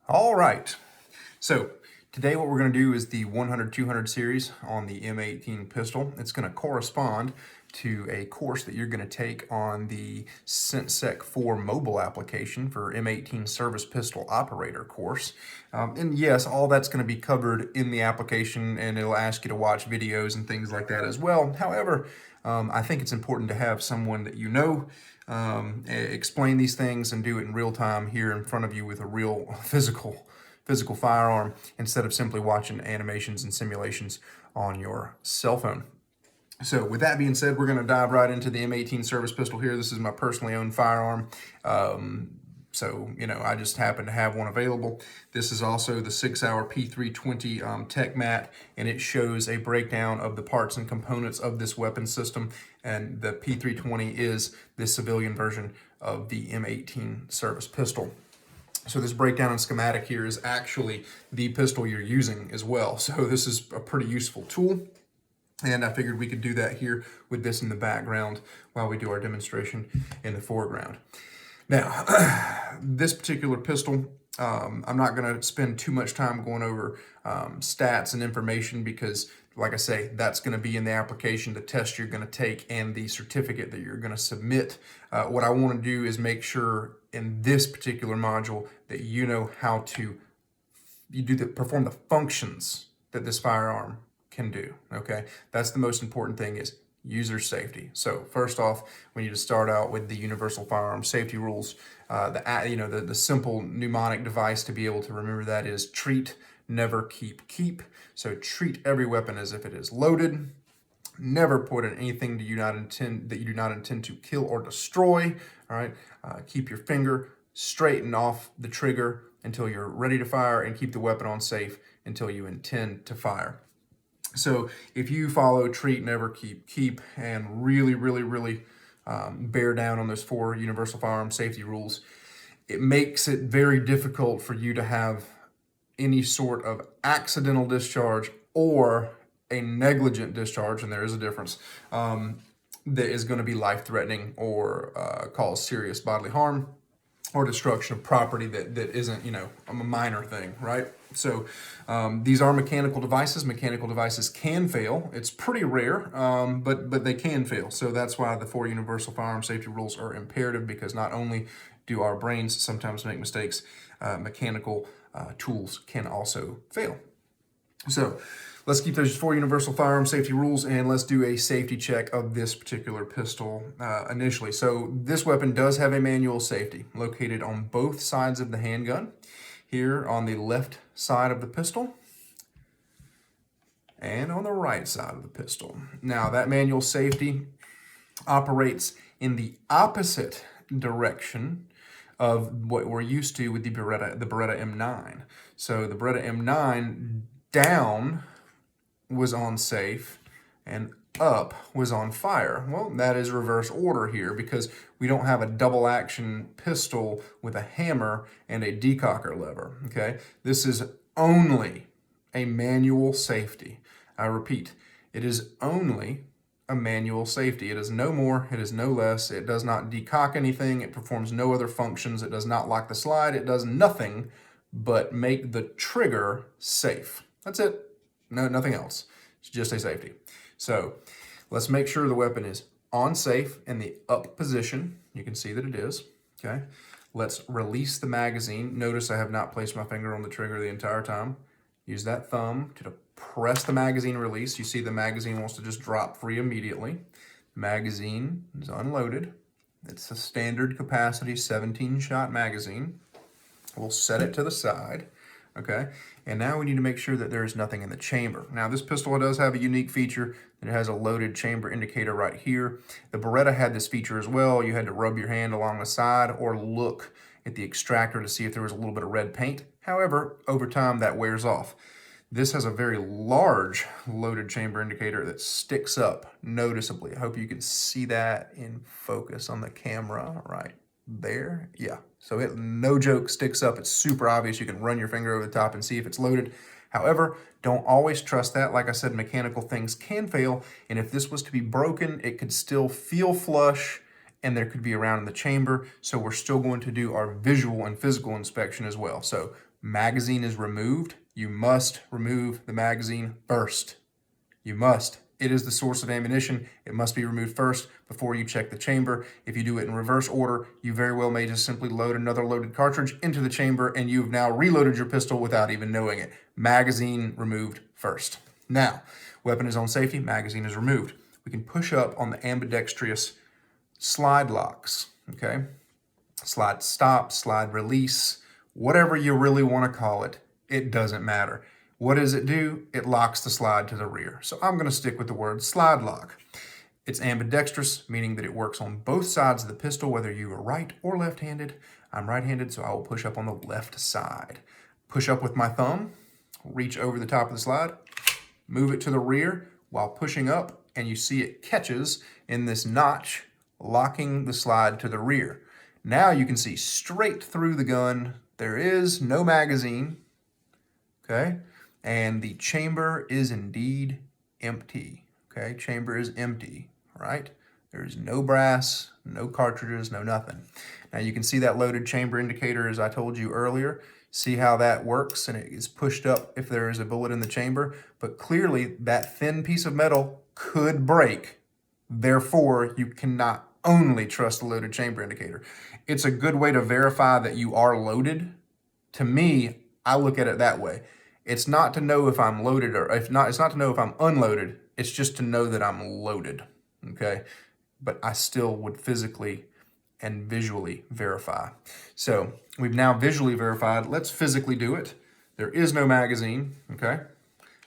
All right, so today what we're going to do is the 100-200 series on the M-18 pistol. It's going to correspond to a course that you're going to take on the CentSec 4 mobile application for M-18 service pistol operator course. And yes, all that's going to be covered in the application, and it'll ask you to watch videos and things like that as well. However, I think it's important to have someone that you know explain these things and do it in real time here in front of you with a real physical firearm instead of simply watching animations and simulations on your cell phone. So with that being said, we're going to dive right into the M-18 service pistol here. This is my personally owned firearm. So, I just happen to have one available. This is also the 6-hour P320 Tech Mat, and it shows a breakdown of the parts and components of this weapon system. And the P320 is the civilian version of the M-18 service pistol. So this breakdown and schematic here is actually the pistol you're using as well. So this is a pretty useful tool. And I figured we could do that here with this in the background while we do our demonstration in the foreground. Now, this particular pistol, I'm not going to spend too much time going over stats and information because, like I say, that's going to be in the application, the test you're going to take, and the certificate that you're going to submit. What I want to do is make sure in this particular module that you know how to perform the functions that this firearm can do. Okay, that's the most important thing, is user safety. So first off, we need to start out with the universal firearm safety rules. The simple mnemonic device to be able to remember that is treat, never keep, keep. So treat every weapon as if it is loaded. Never put in anything that you do not intend to kill or destroy. All right. Keep your finger straight and off the trigger until you're ready to fire, and keep the weapon on safe until you intend to fire. So if you follow treat, never keep, keep, and really bear down on those 4 universal firearm safety rules, it makes it very difficult for you to have any sort of accidental discharge or a negligent discharge, and there is a difference, that is going to be life-threatening or cause serious bodily harm or destruction of property that isn't, a minor thing, right? So these are mechanical devices. Mechanical devices can fail. It's pretty rare, but they can fail. So that's why the 4 universal firearm safety rules are imperative, because not only do our brains sometimes make mistakes, mechanical tools can also fail. So let's keep those 4 universal firearm safety rules, and let's do a safety check of this particular pistol initially. So this weapon does have a manual safety located on both sides of the handgun, here on the left side of the pistol and on the right side of the pistol. Now, that manual safety operates in the opposite direction of what we're used to with the Beretta M9. So the Beretta M9 down was on safe and up was on fire. Well, that is reverse order here, because we don't have a double action pistol with a hammer and a decocker lever, okay? This is only a manual safety. I repeat, it is only a manual safety. It is no more, it is no less. It does not decock anything. It performs no other functions. It does not lock the slide. It does nothing but make the trigger safe. That's it. No, nothing else. It's just a safety. So let's make sure the weapon is on safe in the up position. You can see that it is, okay? Let's release the magazine. Notice I have not placed my finger on the trigger the entire time. Use that thumb to press the magazine release. You see the magazine wants to just drop free immediately. Magazine is unloaded. It's a standard capacity 17-shot magazine. We'll set it to the side. Okay, and now we need to make sure that there is nothing in the chamber. Now, this pistol does have a unique feature that it has a loaded chamber indicator right here. The Beretta had this feature as well. You had to rub your hand along the side or look at the extractor to see if there was a little bit of red paint. However, over time that wears off. This has a very large loaded chamber indicator that sticks up noticeably. I hope you can see that in focus on the camera right there. Yeah, so it, no joke, sticks up. It's super obvious. You can run your finger over the top and see if it's loaded. However, don't always trust that. Like I said, mechanical things can fail, and if this was to be broken, it could still feel flush and there could be a round in the chamber. So we're still going to do our visual and physical inspection as well. So magazine is removed, you must remove the magazine first. You must. It is the source of ammunition. It must be removed first before you check the chamber. If you do it in reverse order, you very well may just simply load another loaded cartridge into the chamber and you've now reloaded your pistol without even knowing it. Magazine removed first. Now, weapon is on safety, magazine is removed. We can push up on the ambidextrous slide locks, okay? Slide stop, slide release, whatever you really want to call it, it doesn't matter. What does it do? It locks the slide to the rear. So I'm going to stick with the word slide lock. It's ambidextrous, meaning that it works on both sides of the pistol, whether you are right or left-handed. I'm right-handed, so I will push up on the left side. Push up with my thumb, reach over the top of the slide, move it to the rear while pushing up, and you see it catches in this notch, locking the slide to the rear. Now you can see straight through the gun. There is no magazine, okay? And the chamber is indeed empty, okay? Chamber is empty, right? There's no brass, no cartridges, no nothing. Now you can see that loaded chamber indicator as I told you earlier. See how that works, and it is pushed up if there is a bullet in the chamber, but clearly that thin piece of metal could break. Therefore, you cannot only trust the loaded chamber indicator. It's a good way to verify that you are loaded. To me, I look at it that way. It's not to know if I'm loaded or if not, it's not to know if I'm unloaded. It's just to know that I'm loaded, okay? But I still would physically and visually verify. So we've now visually verified. Let's physically do it. There is no magazine, okay?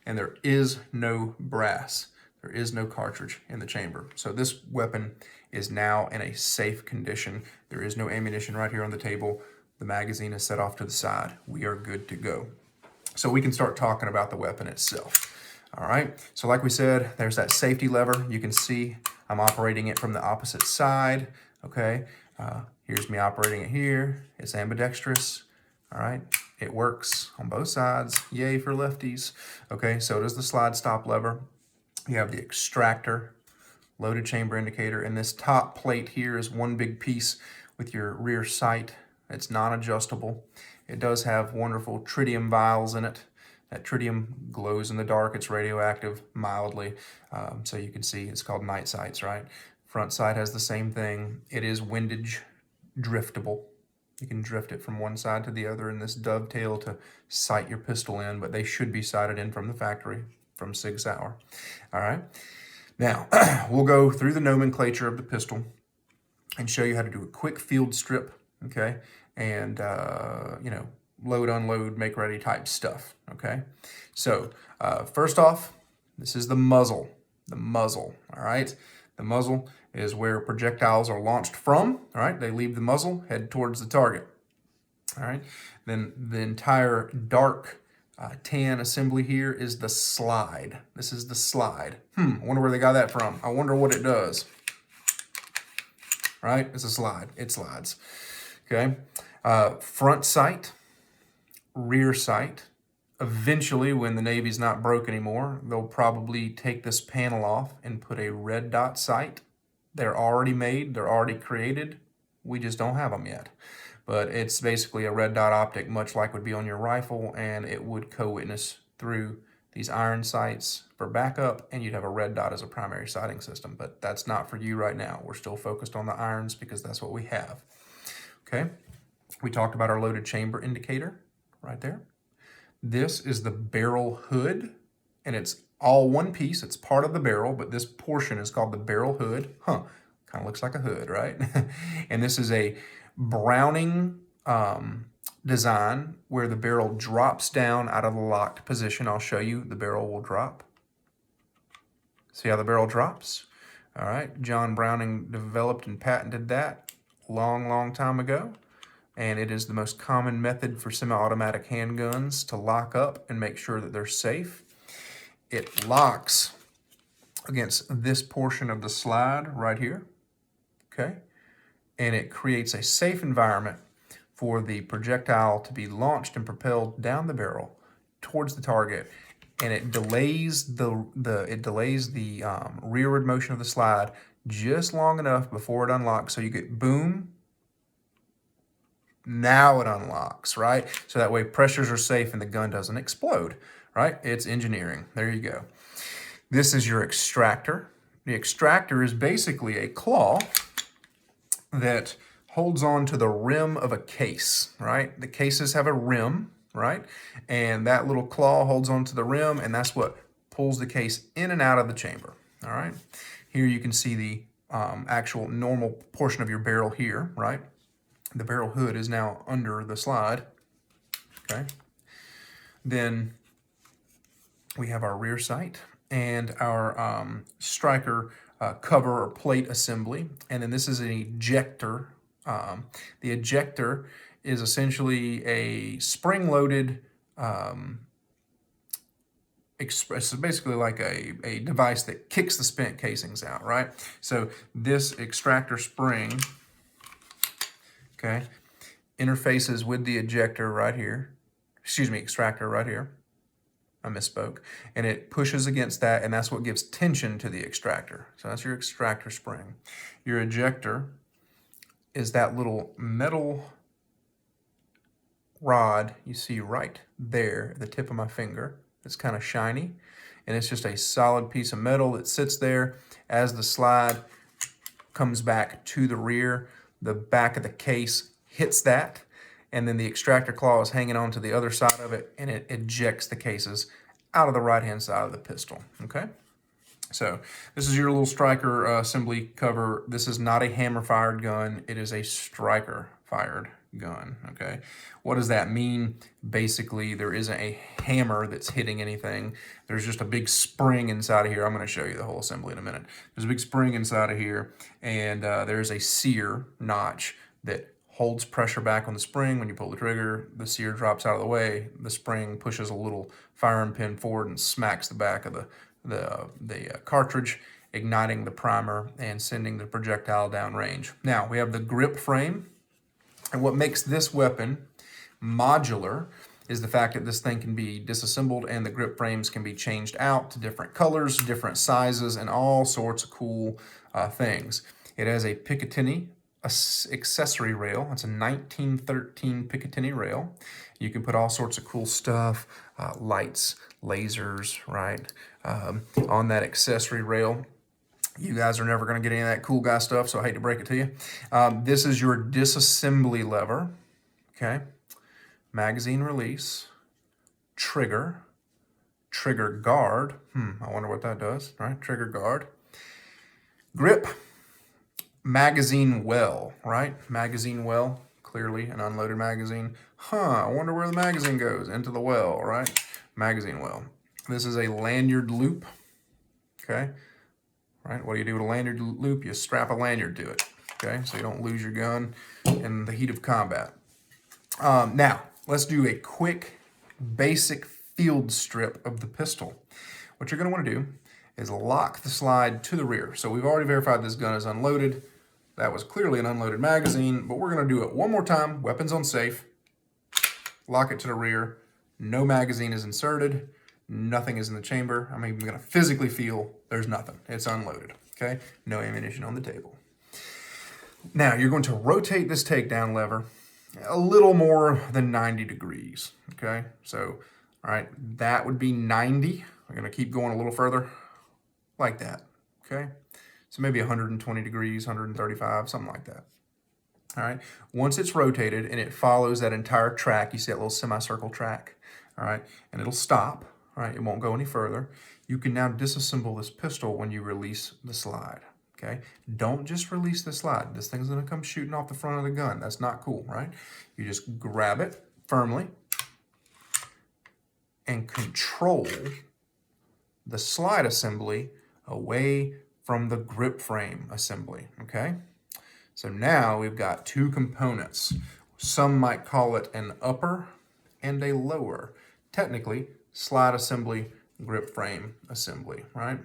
And there is no brass. There is no cartridge in the chamber. So this weapon is now in a safe condition. There is no ammunition right here on the table. The magazine is set off to the side. We are good to go. So we can start talking about the weapon itself. All right, so like we said, there's that safety lever. You can see I'm operating it from the opposite side, okay? Here's me operating it here. It's ambidextrous, all right? It works on both sides. Yay for lefties. Okay, so does the slide stop lever. You have the extractor, loaded chamber indicator, and this top plate here is one big piece with your rear sight. It's non-adjustable. It does have wonderful tritium vials in it. That tritium glows in the dark. It's radioactive mildly. So you can see it's called night sights, right? Front sight has the same thing. It is windage driftable. You can drift it from one side to the other in this dovetail to sight your pistol in, but they should be sighted in from the factory, from Sig Sauer. All right. Now, we'll go through the nomenclature of the pistol and show you how to do a quick field strip, okay? And, you know, load, unload, make ready type stuff, okay? So, first off, this is the muzzle, all right? The muzzle is where projectiles are launched from, all right? They leave the muzzle, head towards the target, all right? Then the entire dark tan assembly here is the slide. This is the slide. I wonder where they got that from. I wonder what it does. Right? It's a slide. It slides. Okay. Front sight, rear sight. Eventually, when the Navy's not broke anymore, they'll probably take this panel off and put a red dot sight. They're already made. They're already created. We just don't have them yet. But it's basically a red dot optic, much like would be on your rifle, and it would co-witness through these iron sights for backup, and you'd have a red dot as a primary sighting system. But that's not for you right now. We're still focused on the irons because that's what we have. Okay, we talked about our loaded chamber indicator right there. This is the barrel hood, and it's all one piece. It's part of the barrel, but this portion is called the barrel hood. Kind of looks like a hood, right? And this is a Browning design where the barrel drops down out of the locked position. I'll show you. The barrel will drop. See how the barrel drops? All right. John Browning developed and patented that long time ago. And it is the most common method for semi-automatic handguns to lock up and make sure that they're safe. It locks against this portion of the slide right here. Okay. And it creates a safe environment for the projectile to be launched and propelled down the barrel towards the target, and it delays the rearward motion of the slide just long enough before it unlocks, so you get boom, Now it unlocks, right? So that way pressures are safe and the gun doesn't explode, right? It's engineering. There you go. This is your extractor. The extractor is basically a claw that holds on to the rim of a case, right? The cases have a rim, right? And that little claw holds on to the rim, and that's what pulls the case in and out of the chamber, all right? Here you can see the actual normal portion of your barrel here, right? The barrel hood is now under the slide, okay? Then we have our rear sight and our striker cover or plate assembly. And then this is an ejector. The ejector is essentially a spring-loaded, it's basically like a device that kicks the spent casings out, right? So this extractor spring, okay, interfaces with the ejector right here. Excuse me, extractor right here. I misspoke. And it pushes against that, and that's what gives tension to the extractor. So that's your extractor spring. Your ejector is that little metal rod you see right there at the tip of my finger. It's kind of shiny, and it's just a solid piece of metal that sits there. As the slide comes back to the rear, the back of the case hits that, and then the extractor claw is hanging on to the other side of it, and it ejects the cases out of the right-hand side of the pistol, okay? So this is your little striker assembly cover. This is not a hammer-fired gun. It is a striker-fired gun, okay? What does that mean? Basically, there isn't a hammer that's hitting anything. There's just a big spring inside of here. I'm going to show you the whole assembly in a minute. There's a big spring inside of here, and there's a sear notch that holds pressure back on the spring. When you pull the trigger, the sear drops out of the way. The spring pushes a little firing pin forward and smacks the back of the cartridge, igniting the primer and sending the projectile downrange. Now, we have the grip frame. And what makes this weapon modular is the fact that this thing can be disassembled and the grip frames can be changed out to different colors, different sizes, and all sorts of cool things. It has a Picatinny accessory rail. It's a 1913 Picatinny rail. You can put all sorts of cool stuff, lights, lasers, right, on that accessory rail. You guys are never going to get any of that cool guy stuff, so I hate to break it to you. This is your disassembly lever, okay? Magazine release, trigger guard. I wonder what that does, right? Trigger guard. Grip, magazine well, right? Magazine well, clearly an unloaded magazine. I wonder where the magazine goes. Into the well, right? Magazine well. This is a lanyard loop, okay? Right, what do you do with a lanyard loop? You strap a lanyard to it, okay? So you don't lose your gun in the heat of combat. Now, let's do a quick, basic field strip of the pistol. What you're gonna wanna do is lock the slide to the rear. So we've already verified this gun is unloaded. That was clearly an unloaded magazine, but we're gonna do it one more time, weapons on safe, lock it to the rear, no magazine is inserted, nothing is in the chamber. I'm even gonna physically feel there's nothing. It's unloaded, okay? No ammunition on the table. Now, you're going to rotate this takedown lever a little more than 90 degrees, okay? So, all right, that would be 90. We're gonna keep going a little further, like that, okay? So maybe 120 degrees, 135, something like that. All right, once it's rotated and it follows that entire track, you see that little semicircle track, all right, and it'll stop. All right, it won't go any further. You can now disassemble this pistol when you release the slide, okay? Don't just release the slide. This thing's gonna come shooting off the front of the gun. That's not cool, right? You just grab it firmly and control the slide assembly away from the grip frame assembly, okay? So now we've got two components. Some might call it an upper and a lower. Technically, slide assembly, grip frame assembly, right?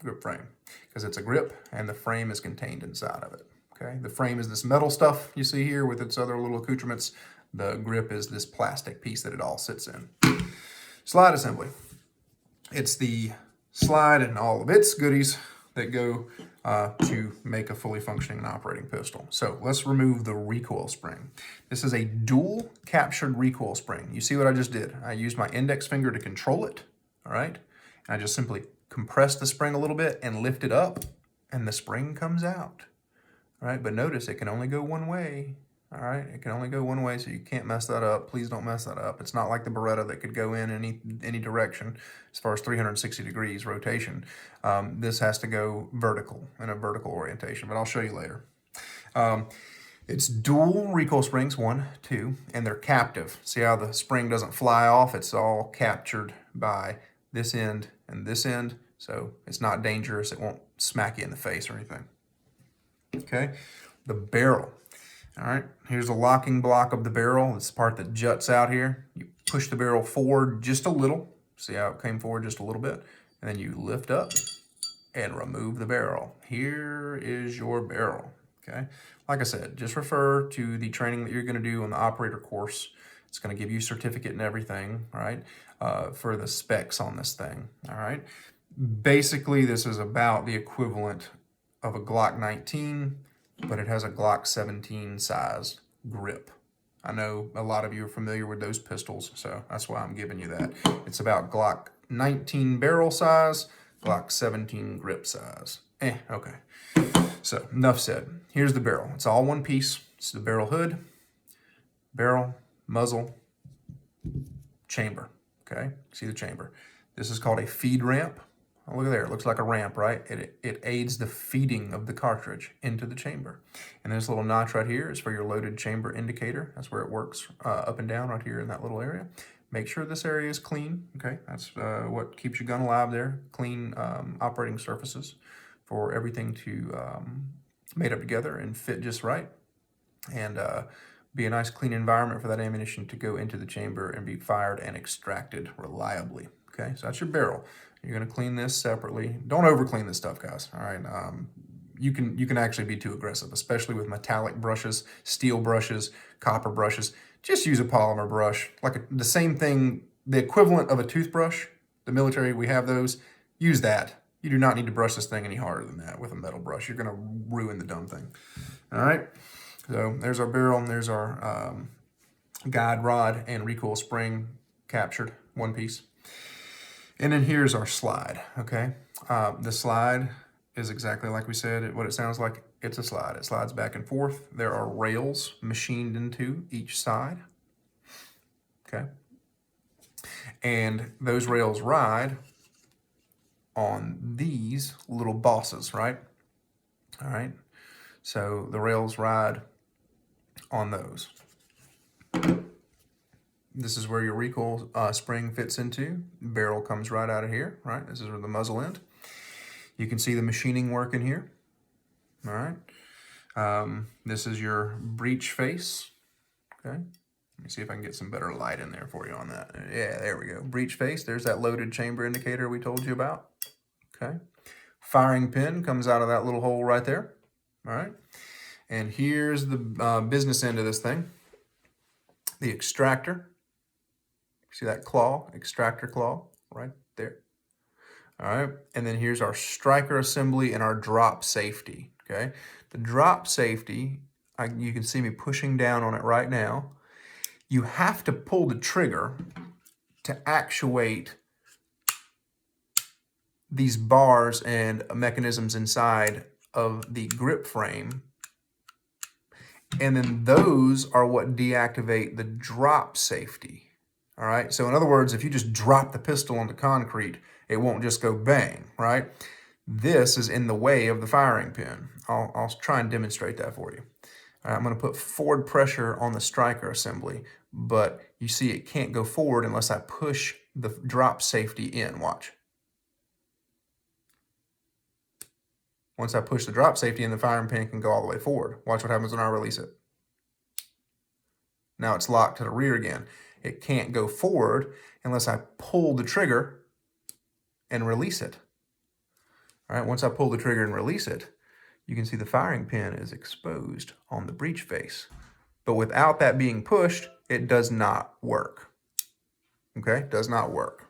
Grip frame, because it's a grip and the frame is contained inside of it, okay? The frame is this metal stuff you see here with its other little accoutrements. The grip is this plastic piece that it all sits in. Slide assembly. It's the slide and all of its goodies that go to make a fully functioning and operating pistol. So let's remove the recoil spring. This is a dual captured recoil spring. You see what I just did? I used my index finger to control it, all right? And I just simply compress the spring a little bit and lift it up, and the spring comes out, all right? But notice it can only go one way. All right, it can only go one way, so you can't mess that up. Please don't mess that up. It's not like the Beretta that could go in any direction as far as 360 degrees rotation. This has to go vertical, in a vertical orientation, but I'll show you later. It's dual recoil springs, 1, 2, and they're captive. See how the spring doesn't fly off? It's all captured by this end and this end, so it's not dangerous. It won't smack you in the face or anything. Okay, the barrel. All right, here's the locking block of the barrel. It's the part that juts out here. You push the barrel forward just a little. See how it came forward just a little bit? And then you lift up and remove the barrel. Here is your barrel, okay? Like I said, just refer to the training that you're gonna do on the operator course. It's gonna give you a certificate and everything, all right, for the specs on this thing, all right? Basically, this is about the equivalent of a Glock 19, but it has a Glock 17 size grip. I know a lot of you are familiar with those pistols, so that's why I'm giving you that. It's about Glock 19 barrel size, Glock 17 grip size. Okay. So, enough said. Here's the barrel. It's all one piece. It's the barrel hood, barrel, muzzle, chamber, okay? See the chamber. This is called a feed ramp. Oh, look at there, it looks like a ramp, right? It aids the feeding of the cartridge into the chamber. And this little notch right here is for your loaded chamber indicator. That's where it works up and down right here in that little area. Make sure this area is clean, okay? That's what keeps your gun alive there. Clean operating surfaces for everything to made up together and fit just right. And be a nice clean environment for that ammunition to go into the chamber and be fired and extracted reliably, okay? So that's your barrel. You're gonna clean this separately. Don't over clean this stuff, guys, all right? You can actually be too aggressive, especially with metallic brushes, steel brushes, copper brushes. Just use a polymer brush, like the same thing, the equivalent of a toothbrush. The military, we have those. Use that. You do not need to brush this thing any harder than that with a metal brush. You're gonna ruin the dumb thing, all right? So there's our barrel, and there's our guide rod and recoil spring captured, one piece. And then here's our slide, okay? The slide is exactly like we said, what it sounds like. It's a slide. It slides back and forth. There are rails machined into each side, okay? And those rails ride on these little bosses, right? All right, so the rails ride on those. This is where your recoil spring fits into. The barrel comes right out of here, right? This is where the muzzle end. You can see the machining work in here, all right? This is your breech face, okay? Let me see if I can get some better light in there for you on that. Yeah, there we go. Breech face, there's that loaded chamber indicator we told you about, okay? Firing pin comes out of that little hole right there, all right? And here's the business end of this thing. The extractor. See that claw, extractor claw right there. All right, and then here's our striker assembly and our drop safety, okay? The drop safety, you can see me pushing down on it right now. You have to pull the trigger to actuate these bars and mechanisms inside of the grip frame. And then those are what deactivate the drop safety. All right, so in other words, if you just drop the pistol onto concrete, it won't just go bang, right? This is in the way of the firing pin. I'll try and demonstrate that for you. All right, I'm gonna put forward pressure on the striker assembly, but you see it can't go forward unless I push the drop safety in, watch. Once I push the drop safety in, the firing pin can go all the way forward. Watch what happens when I release it. Now it's locked to the rear again. It can't go forward unless I pull the trigger and release it. All right, once I pull the trigger and release it, you can see the firing pin is exposed on the breech face. But without that being pushed, it does not work. Okay, does not work.